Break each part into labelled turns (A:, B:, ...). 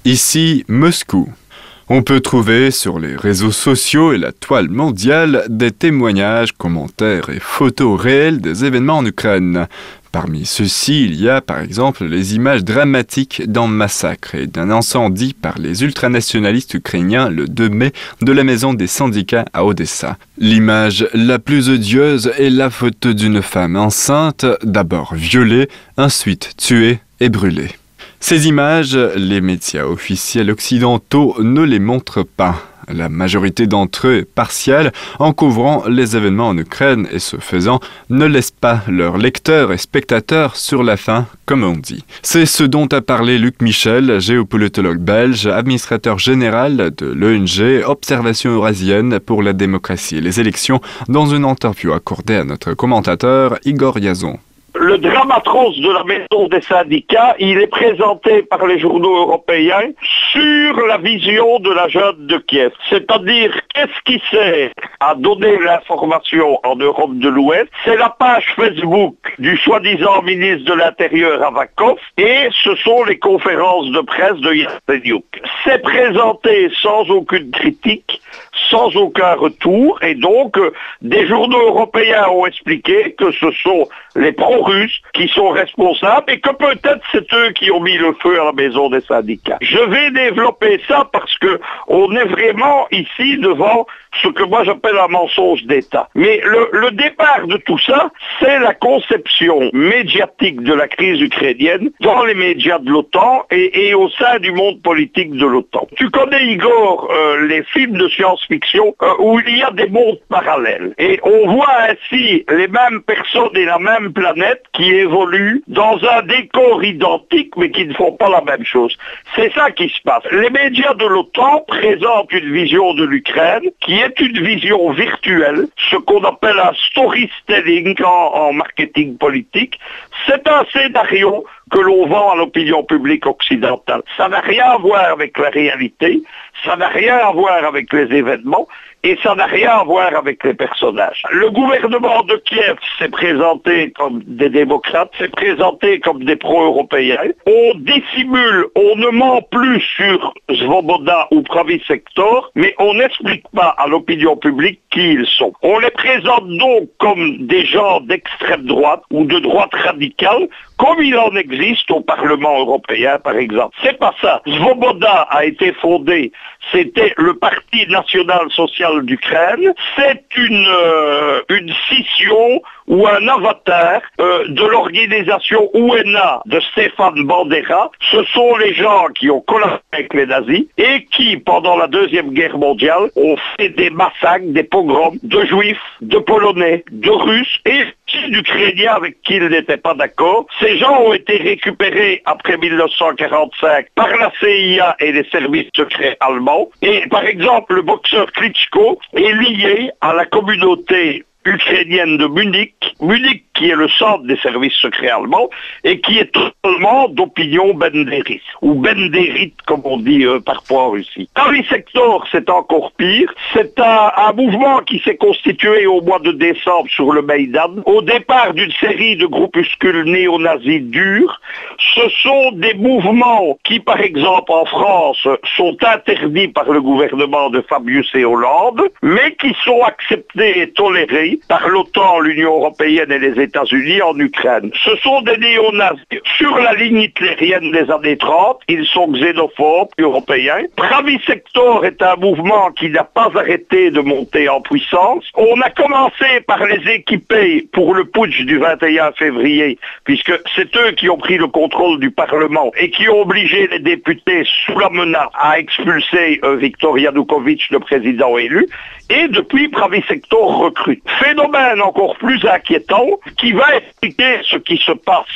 A: Ici, Moscou. On peut trouver sur les réseaux sociaux et la toile mondiale des témoignages, commentaires et photos réelles des événements en Ukraine. Parmi ceux-ci, il y a par exemple les images dramatiques d'un massacre et d'un incendie par les ultranationalistes ukrainiens le 2 mai de la maison des syndicats à Odessa. L'image la plus odieuse est la photo d'une femme enceinte, d'abord violée, ensuite tuée et brûlée. Ces images, les médias officiels occidentaux ne les montrent pas. La majorité d'entre eux est partielle en couvrant les événements en Ukraine et ce faisant ne laissent pas leurs lecteurs et spectateurs sur la faim, comme on dit. C'est ce dont a parlé Luc Michel, géopolitologue belge, administrateur général de l'ONG Observation Eurasienne pour la démocratie et les élections, dans une interview accordée à notre commentateur Igor Yazon.
B: Le drame atroce de la maison des syndicats, il est présenté par les journaux européens sur la vision de la junte de Kiev. C'est-à-dire, qu'est-ce qui sert à donner l'information en Europe de l'Ouest? C'est la page Facebook du soi-disant ministre de l'Intérieur Avakov et ce sont les conférences de presse de Yatsenyuk. C'est présenté sans aucune critique, sans aucun retour et donc des journaux européens ont expliqué que ce sont les pro-russes qui sont responsables et que peut-être c'est eux qui ont mis le feu à la maison des syndicats. Je vais développer ça parce que on est vraiment ici devant ce que moi j'appelle un mensonge d'État. Mais le départ de tout ça, c'est la conception médiatique de la crise ukrainienne dans les médias de l'OTAN et au sein du monde politique de l'OTAN. Tu connais, Igor, les films de science-fiction où il y a des mondes parallèles. Et on voit ainsi les mêmes personnes et la même planète qui évoluent dans un décor identique mais qui ne font pas la même chose. C'est ça qui se passe. Les médias de l'OTAN présentent une vision de l'Ukraine qui est une vision virtuelle, ce qu'on appelle un storytelling en marketing politique. C'est un scénario que l'on vend à l'opinion publique occidentale. Ça n'a rien à voir avec la réalité, ça n'a rien à voir avec les événements et ça n'a rien à voir avec les personnages. Le gouvernement de Kiev s'est présenté comme des démocrates, s'est présenté comme des pro-européens. On dissimule, on ne ment plus sur Svoboda ou Pravi Sector, mais on n'explique pas à l'opinion publique qui ils sont. On les présente donc comme des gens d'extrême droite ou de droite radicale, comme il en existe au Parlement européen, par exemple. C'est pas ça. Svoboda a été fondé, c'était le Parti national social d'Ukraine. C'est une scission ou un avatar de l'organisation UNA de Stéphane Bandera. Ce sont les gens qui ont collaboré avec les nazis et qui, pendant la Deuxième Guerre mondiale, ont fait des massacres, des pogroms de juifs, de polonais, de russes et d'Ukrainiens avec qui ils n'étaient pas d'accord. Ces gens ont été récupérés après 1945 par la CIA et les services secrets allemands. Et par exemple, le boxeur Klitschko est lié à la communauté ukrainienne de Munich qui est le centre des services secrets allemands et qui est totalement d'opinion bendériste, ou bendérite comme on dit parfois en Russie. Pravi Sector, c'est encore pire. C'est un mouvement qui s'est constitué au mois de décembre sur le Maïdan, au départ d'une série de groupuscules néo-nazis durs. Ce sont des mouvements qui, par exemple en France, sont interdits par le gouvernement de Fabius et Hollande, mais qui sont acceptés et tolérés par l'OTAN, l'Union européenne et les États-Unis en Ukraine. Ce sont des néo-nazis sur la ligne hitlérienne des années 30. Ils sont xénophobes, européens. Pravi Sector est un mouvement qui n'a pas arrêté de monter en puissance. On a commencé par les équiper pour le putsch du 21 février, puisque c'est eux qui ont pris le contrôle du Parlement et qui ont obligé les députés sous la menace à expulser Viktor Yanukovych, le président élu. Et depuis, Pravi Sector recrute. Phénomène encore plus inquiétant qui va expliquer ce qui se passe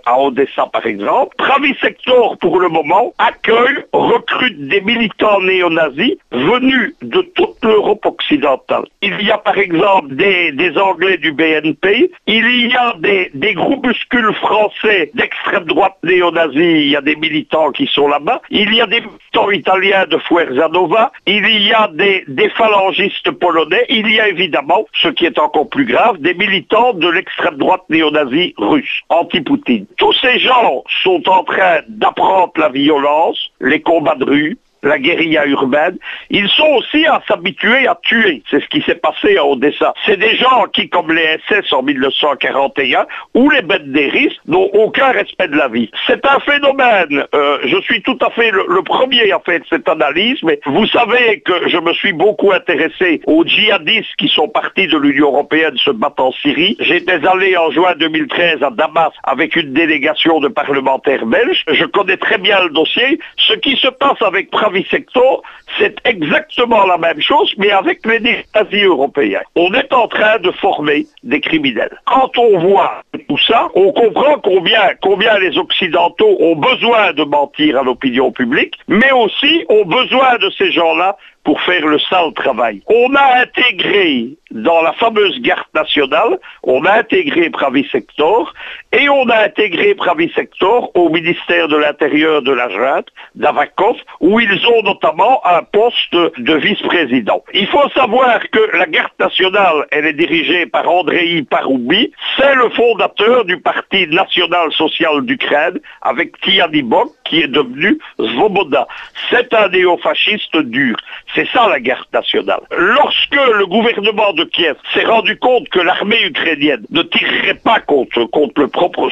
B: à Odessa par exemple. Pravi Sector pour le moment accueille, recrute des militants néo-nazis venus de toute l'Europe occidentale. Il y a par exemple des Anglais du BNP, il y a des groupuscules français d'extrême droite néo-nazis, il y a des militants qui sont là-bas, il y a des militants italiens de Fuerza Nova, il y a des phalangistes polonais, il y a évidemment, ce qui est encore plus grave, des militants de l'extrême droite néo-nazie russe, anti-Poutine. Poutine. Tous ces gens sont en train d'apprendre la violence, les combats de rue, la guérilla urbaine. Ils sont aussi à s'habituer à tuer. C'est ce qui s'est passé à Odessa. C'est des gens qui, comme les SS en 1941 ou les bandéristes, n'ont aucun respect de la vie. C'est un phénomène. Je suis tout à fait le premier à faire cette analyse, mais vous savez que je me suis beaucoup intéressé aux djihadistes qui sont partis de l'Union européenne se battre en Syrie. J'étais allé en juin 2013 à Damas avec une délégation de parlementaires belges. Je connais très bien le dossier. Ce qui se passe avec Pravi Sector, c'est exactement la même chose, mais avec les néo-nazis européens. On est en train de former des criminels. Quand on voit tout ça, on comprend combien les Occidentaux ont besoin de mentir à l'opinion publique, mais aussi ont besoin de ces gens-là pour faire le sale travail. On a intégré dans la fameuse garde nationale, on a intégré Pravi Sector et on a intégré Pravi Sector au ministère de l'Intérieur de la junte, d'Avakov, où ils ont notamment un poste de vice-président. Il faut savoir que la garde nationale, elle est dirigée par Andrei Paroubi, c'est le fondateur du Parti national-social d'Ukraine, avec Tianibok, qui est devenu Svoboda. C'est un néofasciste dur. C'est ça la garde nationale. Lorsque le gouvernement de Kiev s'est rendu compte que l'armée ukrainienne ne tirerait pas contre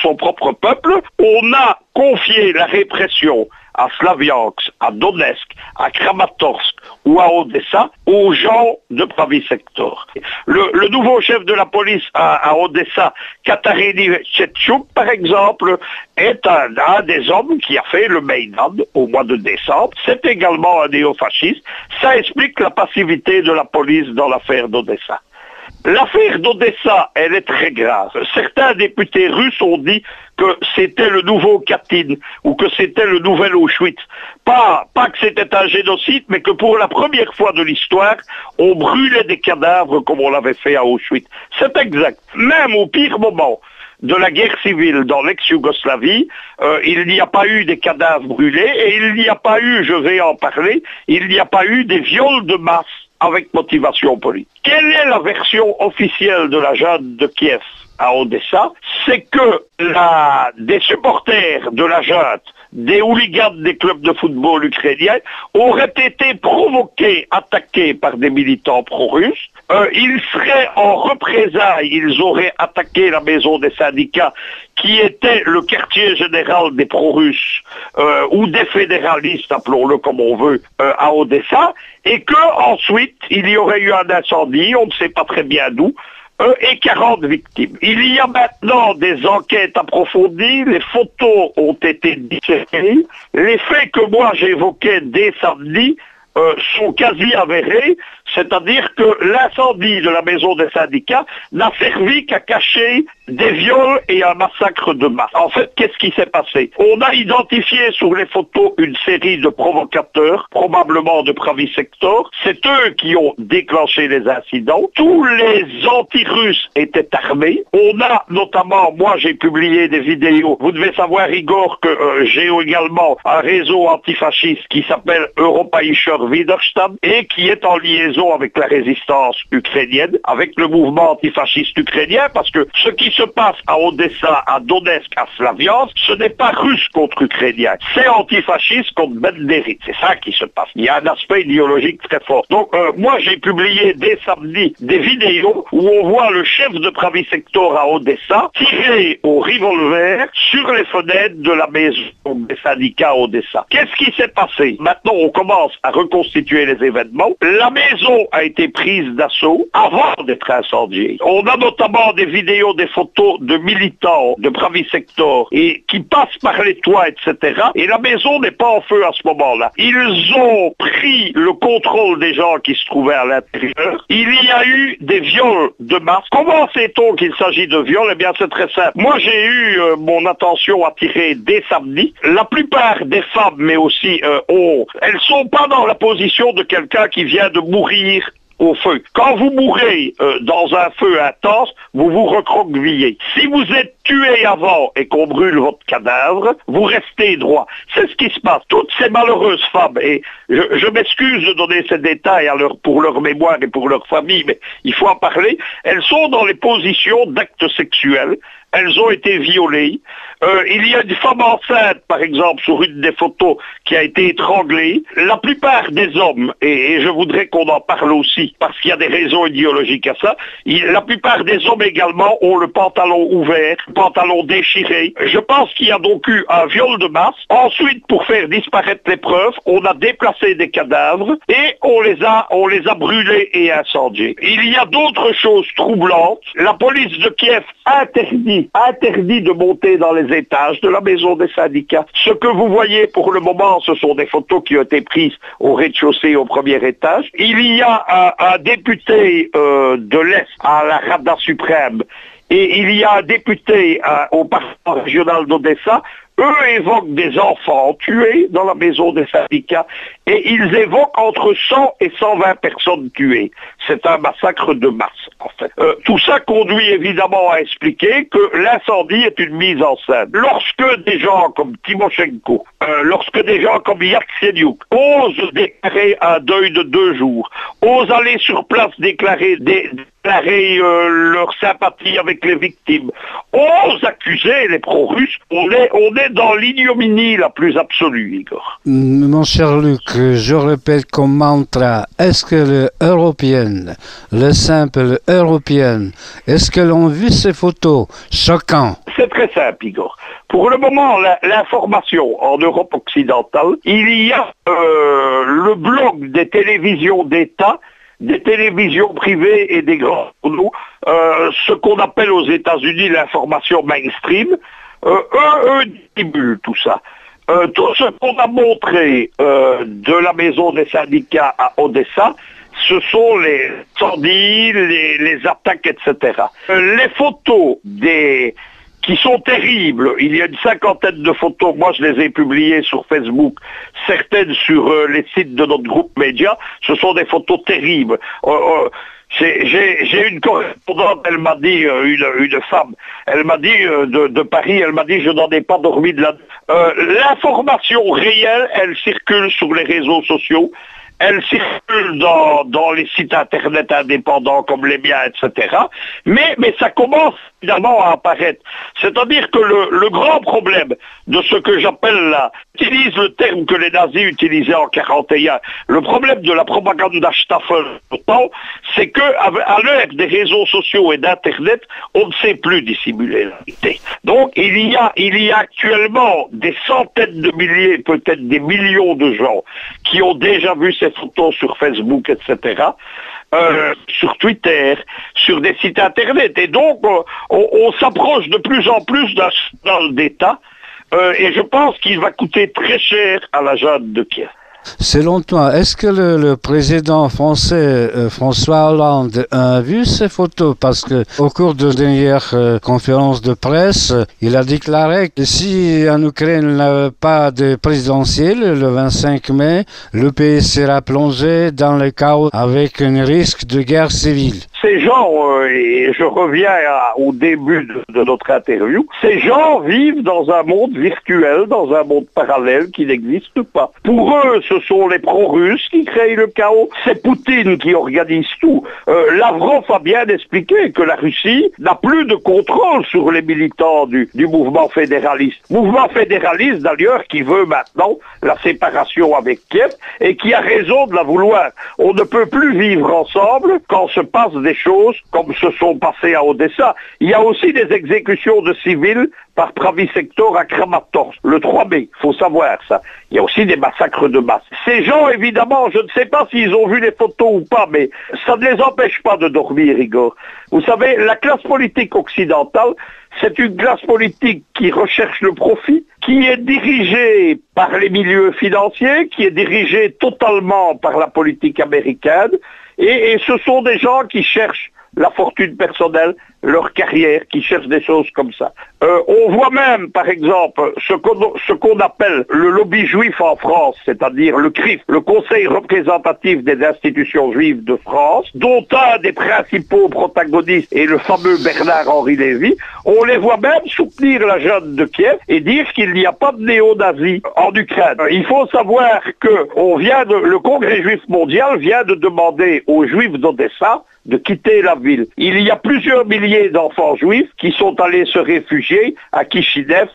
B: son propre peuple, on a confié la répression à Slaviansk, à Donetsk, à Kramatorsk ou à Odessa aux gens de Pravi Sector. Le nouveau chef de la police à Odessa, Katarini Tchetchouk, par exemple, est un des hommes qui a fait le Maïdan au mois de décembre. C'est également un néofasciste. Ça explique la passivité de la police dans l'affaire d'Odessa. L'affaire d'Odessa, elle est très grave. Certains députés russes ont dit que c'était le nouveau Katyn ou que c'était le nouvel Auschwitz. Pas que c'était un génocide, mais que pour la première fois de l'histoire, on brûlait des cadavres comme on l'avait fait à Auschwitz. C'est exact. Même au pire moment de la guerre civile dans l'ex-Yougoslavie, il n'y a pas eu des cadavres brûlés et il n'y a pas eu, je vais en parler, il n'y a pas eu des viols de masse avec motivation politique. Quelle est la version officielle de la junte de Kiev à Odessa? C'est que des supporters de la junte, des hooligans des clubs de football ukrainiens, auraient été provoqués, attaqués par des militants pro-russes. Ils seraient en représailles, ils auraient attaqué la maison des syndicats, qui était le quartier général des pro-russes, ou des fédéralistes, appelons-le comme on veut, à Odessa, et que ensuite il y aurait eu un incendie, on ne sait pas très bien d'où, et 40 victimes. Il y a maintenant des enquêtes approfondies, les photos ont été disséminées, les faits que moi j'évoquais dès samedi sont quasi avérés, c'est-à-dire que l'incendie de la maison des syndicats n'a servi qu'à cacher des viols et un massacre de masse. En fait, qu'est-ce qui s'est passé? On a identifié sur les photos une série de provocateurs, probablement de Pravi Sector. C'est eux qui ont déclenché les incidents. Tous les anti-russes étaient armés. On a notamment, moi j'ai publié des vidéos. Vous devez savoir, Igor, que j'ai également un réseau antifasciste qui s'appelle Europäischer Widerstand et qui est en liaison avec la résistance ukrainienne, avec le mouvement antifasciste ukrainien, parce que ce qui se passe à Odessa, à Donetsk, à Slaviansk, ce n'est pas russe contre ukrainien, c'est antifasciste contre Bandérit. C'est ça qui se passe. Il y a un aspect idéologique très fort. Donc moi j'ai publié dès samedi des vidéos où on voit le chef de Pravi Sector à Odessa tirer au revolver sur les fenêtres de la maison des syndicats à Odessa. Qu'est-ce qui s'est passé? Maintenant on commence à reconstituer les événements. La maison a été prise d'assaut avant d'être incendiée. On a notamment des vidéos, des photos de militants de Pravi Sector et qui passent par les toits, etc. Et la maison n'est pas en feu à ce moment-là. Ils ont pris le contrôle des gens qui se trouvaient à l'intérieur. Il y a eu des viols de masse. Comment sait-on qu'il s'agit de viols? Eh bien, c'est très simple. Moi, j'ai eu mon attention attirée dès samedi. La plupart des femmes, mais aussi elles sont pas dans la position de quelqu'un qui vient de mourir au feu. Quand vous mourrez dans un feu intense, vous vous recroquevillez. Si vous êtes tué avant et qu'on brûle votre cadavre, vous restez droit. C'est ce qui se passe. Toutes ces malheureuses femmes, et je m'excuse de donner ces détails pour leur mémoire et pour leur famille, mais il faut en parler, elles sont dans les positions d'actes sexuels elles ont été violées. Il y a une femme enceinte, par exemple, sur une des photos, qui a été étranglée. La plupart des hommes, et je voudrais qu'on en parle aussi, parce qu'il y a des raisons idéologiques à ça, la plupart des hommes également ont le pantalon ouvert, le pantalon déchiré. Je pense qu'il y a donc eu un viol de masse. Ensuite, pour faire disparaître les preuves, on a déplacé des cadavres et on les a brûlés et incendiés. Il y a d'autres choses troublantes. La police de Kiev interdit de monter dans les étages de la maison des syndicats. Ce que vous voyez pour le moment, ce sont des photos qui ont été prises au rez-de-chaussée, au premier étage. Il y a un député de l'Est à la Rada suprême et il y a un député au Parlement régional d'Odessa. Eux évoquent des enfants tués dans la maison des syndicats et ils évoquent entre 100 et 120 personnes tuées. C'est un massacre de masse, en fait. Tout ça conduit évidemment à expliquer que l'incendie est une mise en scène. Lorsque des gens comme Timoshenko, lorsque des gens comme Yatsenyuk osent déclarer un deuil de 2 jours, osent aller sur place déclarer leur sympathie avec les victimes, osent accuser les pro-russes, on est dans l'ignominie la plus absolue, Igor.
C: Mon cher Luc, je répète comme mantra, est-ce que les Européennes, les simples Européennes, est-ce qu'elles ont vu ces photos choquantes?
B: C'est très simple, Igor. Pour le moment, l'information en Europe occidentale, il y a le blog des télévisions d'État, des télévisions privées et des grands journaux, ce qu'on appelle aux États-Unis l'information mainstream, eux dissimulent tout ça. Tout ce qu'on a montré de la maison des syndicats à Odessa, ce sont les incendies, les attaques, etc. Les photos qui sont terribles, il y a une 50aine de photos, moi je les ai publiées sur Facebook, certaines sur les sites de notre groupe média, ce sont des photos terribles. J'ai une correspondante, elle m'a dit, une femme, elle m'a dit de Paris, elle m'a dit je n'en ai pas dormi de la... L'information réelle, elle circule sur les réseaux sociaux, elle circule dans les sites internet indépendants comme les miens, etc. Mais ça commence finalement à apparaître. C'est-à-dire que le grand problème de ce que j'appelle j'utilise le terme que les nazis utilisaient en 1941, le problème de la Propagandstaffel, c'est que à l'heure des réseaux sociaux et d'internet, on ne sait plus dissimuler la vérité. Donc il y a actuellement des centaines de milliers, peut-être des millions de gens qui ont déjà vu ces photos sur Facebook, etc., sur Twitter, sur des sites internet. Et donc, on s'approche de plus en plus d'un scandale d'État, et je pense qu'il va coûter très cher à la junte de Kiev.
C: Selon toi, est-ce que le président français François Hollande a vu ces photos? Parce que au cours de la dernière conférence de presse, il a déclaré que si en Ukraine n'avait pas de présidentielle le 25 mai, le pays sera plongé dans le chaos avec un risque de guerre civile.
B: Ces gens, et je reviens au début de notre interview, ces gens vivent dans un monde virtuel, dans un monde parallèle qui n'existe pas. Pour eux, ce sont les pro-russes qui créent le chaos, c'est Poutine qui organise tout. Lavrov a bien expliqué que la Russie n'a plus de contrôle sur les militants du mouvement fédéraliste. Mouvement fédéraliste d'ailleurs qui veut maintenant la séparation avec Kiev et qui a raison de la vouloir. On ne peut plus vivre ensemble quand se passent des choses comme se sont passées à Odessa. Il y a aussi des exécutions de civils par Pravi Sector à Kramatorsk, le 3 mai, il faut savoir ça. Il y a aussi des massacres de masse. Ces gens, évidemment, je ne sais pas s'ils ont vu les photos ou pas, mais ça ne les empêche pas de dormir, Igor. Vous savez, la classe politique occidentale, c'est une classe politique qui recherche le profit, qui est dirigée par les milieux financiers, qui est dirigée totalement par la politique américaine, et ce sont des gens qui cherchent la fortune personnelle, leur carrière, qui cherchent des choses comme ça. On voit même, par exemple, ce qu'on appelle le lobby juif en France, c'est-à-dire le CRIF, le Conseil représentatif des institutions juives de France, dont un des principaux protagonistes est le fameux Bernard-Henri Lévy. On les voit même soutenir la junte de Kiev et dire qu'il n'y a pas de néo-nazis en Ukraine. Il faut savoir que le Congrès juif mondial vient de demander aux juifs d'Odessa de quitter la ville. Il y a plusieurs milliers d'enfants juifs qui sont allés se réfugier à Kishinev,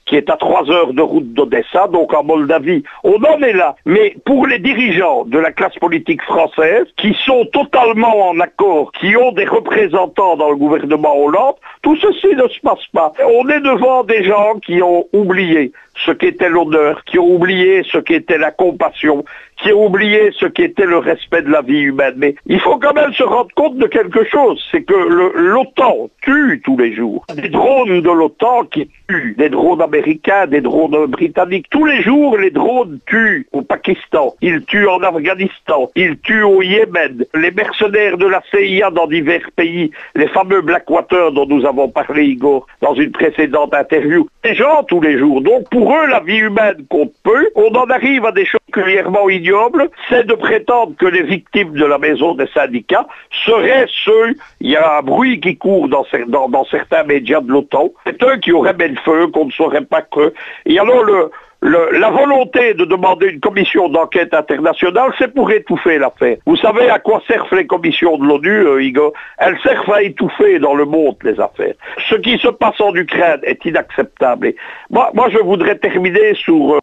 B: qui est à 3 heures de route d'Odessa, donc en Moldavie. On en est là. Mais pour les dirigeants de la classe politique française, qui sont totalement en accord, qui ont des représentants dans le gouvernement Hollande, tout ceci ne se passe pas. On est devant des gens qui ont oublié ce qu'était l'honneur, qui ont oublié ce qu'était la compassion, qui ont oublié ce qu'était le respect de la vie humaine. Mais il faut quand même se rendre compte de quelque chose, c'est que l'OTAN tue tous les jours. Des drones de l'OTAN qui tuent, des drones américains, des drones britanniques. Tous les jours, les drones tuent au Pakistan, ils tuent en Afghanistan, ils tuent au Yémen. Les mercenaires de la CIA dans divers pays, les fameux Blackwater dont nous avons parlé, Igor, dans une précédente interview. Les gens tous les jours. Donc pour eux, la vie humaine compte peu. On en arrive à des choses particulièrement ignobles, c'est de prétendre que les victimes de la maison des syndicats seraient ceux, il y a un bruit qui court dans certains médias de l'OTAN, c'est eux qui auraient mis le feu, qu'on ne saurait pas que. Et alors la volonté de demander une commission d'enquête internationale, c'est pour étouffer l'affaire. Vous savez à quoi servent les commissions de l'ONU, Igor? Elles servent à étouffer dans le monde les affaires. Ce qui se passe en Ukraine est inacceptable. Et moi, je voudrais terminer sur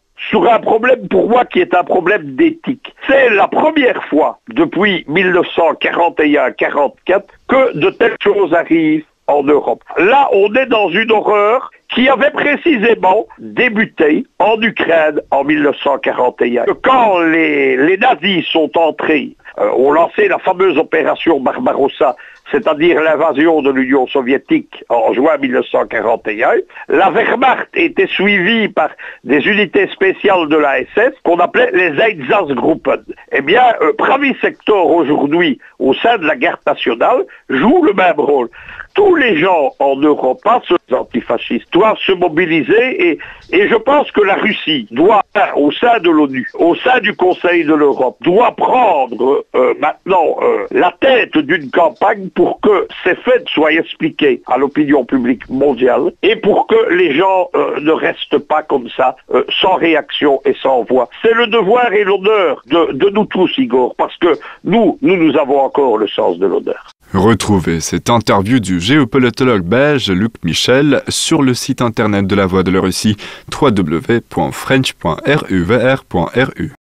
B: un problème pour moi qui est un problème d'éthique. C'est la première fois depuis 1941-44 que de telles choses arrivent en Europe. Là, on est dans une horreur qui avait précisément débuté en Ukraine en 1941. Quand les nazis sont entrés, ont lancé la fameuse opération Barbarossa, c'est-à-dire l'invasion de l'Union soviétique en juin 1941, la Wehrmacht était suivie par des unités spéciales de la SS qu'on appelait les Einsatzgruppen. Eh bien, Pravi Sector aujourd'hui, au sein de la garde nationale, joue le même rôle. Tous les gens en Europe, pas ceux antifascistes, doivent se mobiliser et je pense que la Russie doit, au sein de l'ONU, au sein du Conseil de l'Europe, doit prendre maintenant la tête d'une campagne pour que ces faits soient expliqués à l'opinion publique mondiale et pour que les gens ne restent pas comme ça, sans réaction et sans voix. C'est le devoir et l'honneur de nous tous, Igor, parce que nous avons encore le sens de l'honneur.
A: Retrouvez cette interview du géopolitologue belge Luc Michel sur le site internet de la Voix de la Russie www.french.ruvr.ru.